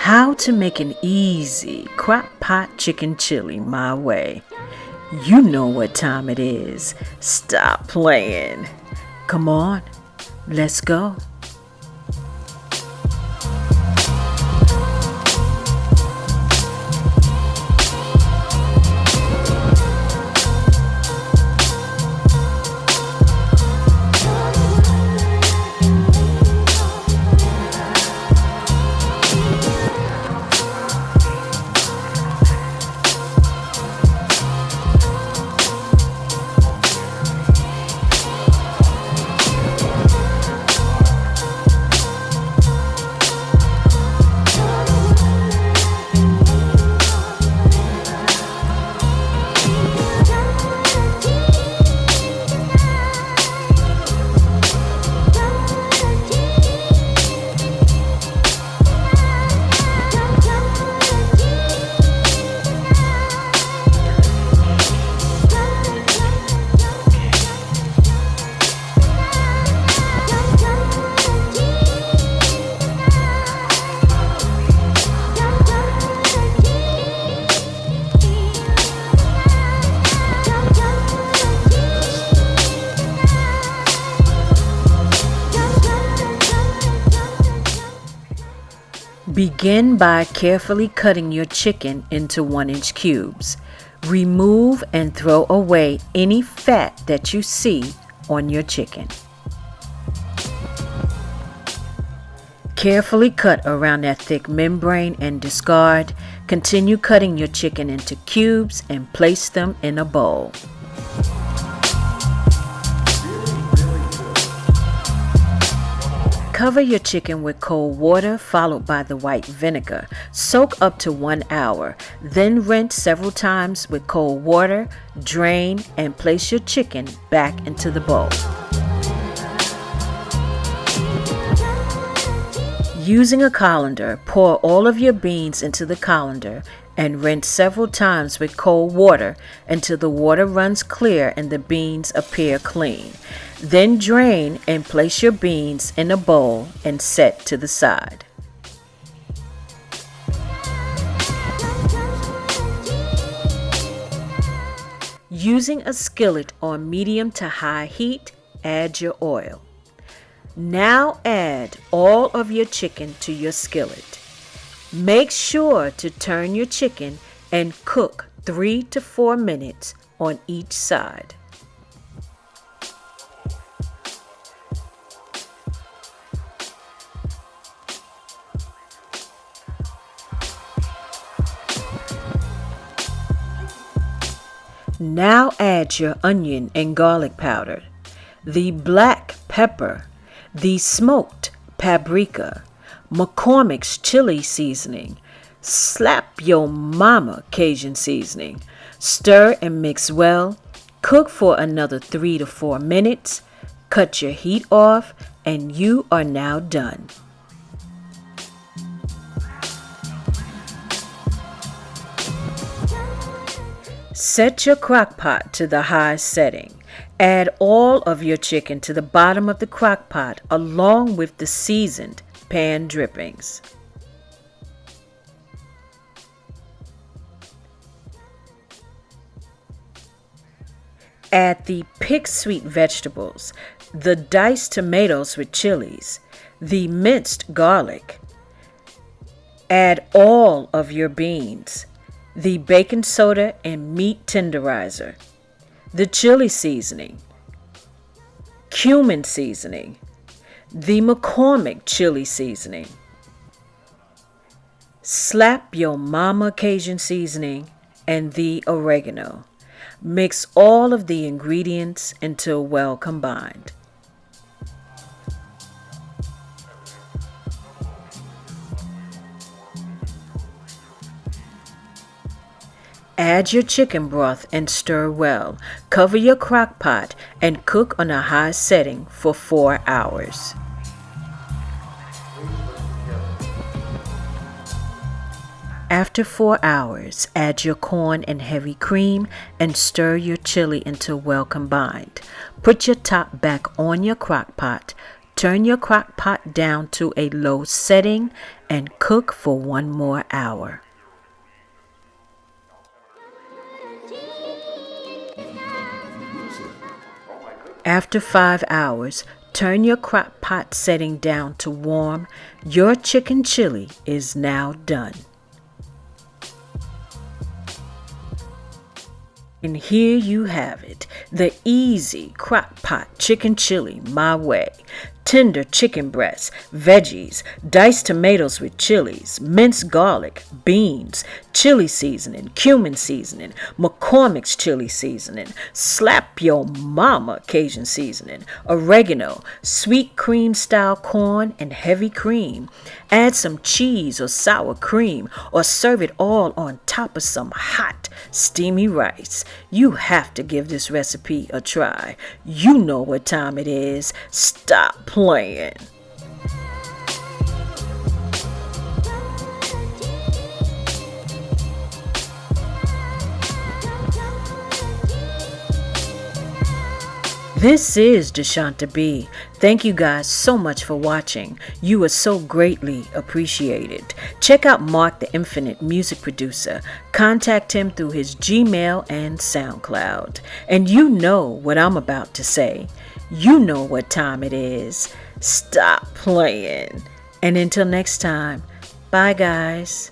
How to make an easy crock pot chicken chili my way. You know what time it is. Stop playing. Come on, let's go. Begin by carefully cutting your chicken into 1-inch cubes. Remove and throw away any fat that you see on your chicken. Carefully cut around that thick membrane and discard. Continue cutting your chicken into cubes and place them in a bowl. Cover your chicken with cold water followed by the white vinegar. Soak up to 1 hour. Then rinse several times with cold water, drain, and place your chicken back into the bowl. Using a colander, pour all of your beans into the colander and rinse several times with cold water until the water runs clear and the beans appear clean. Then drain and place your beans in a bowl and set to the side. Using a skillet on medium to high heat, add your oil. Now add all of your chicken to your skillet. Make sure to turn your chicken and cook 3 to 4 minutes on each side. Now add your onion and garlic powder, the black pepper, the smoked paprika, McCormick's chili seasoning, slap your mama Cajun seasoning. Stir and mix well. Cook for another 3 to 4 minutes. Cut your heat off and you are now done. Set your crock pot to the high setting. Add all of your chicken to the bottom of the crock pot along with the seasoned pan drippings. Add the picked sweet vegetables, the diced tomatoes with chilies, the minced garlic. Add all of your beans, the baking soda and meat tenderizer, the chili seasoning, cumin seasoning, the McCormick chili seasoning, slap your mama Cajun seasoning, and the oregano. Mix all of the ingredients until well combined. Add your chicken broth and stir well. Cover your crock pot and cook on a high setting for 4 hours. After 4 hours, add your corn and heavy cream and stir your chili until well combined. Put your top back on your crock pot. turn your crock pot down to a low setting and cook for 1 more hour. After 5 hours, turn your crock pot setting down to warm. Your chicken chili is now done. And here you have it, the easy crock pot chicken chili my way. Tender chicken breasts, veggies, diced tomatoes with chilies, minced garlic, beans, chili seasoning, cumin seasoning, McCormick's chili seasoning, slap your mama Cajun seasoning, oregano, sweet cream style corn, and heavy cream. Add some cheese or sour cream or serve it all on top of some hot, steamy rice. You have to give this recipe a try. You know what time it is. Stop playing. This is DESHANTA B. Thank you guys so much for watching. You are so greatly appreciated. Check out MARQ the Infinite Music Producer. Contact him through his Gmail and SoundCloud. And you know what I'm about to say. You know what time it is. Stop playing. And until next time, bye guys.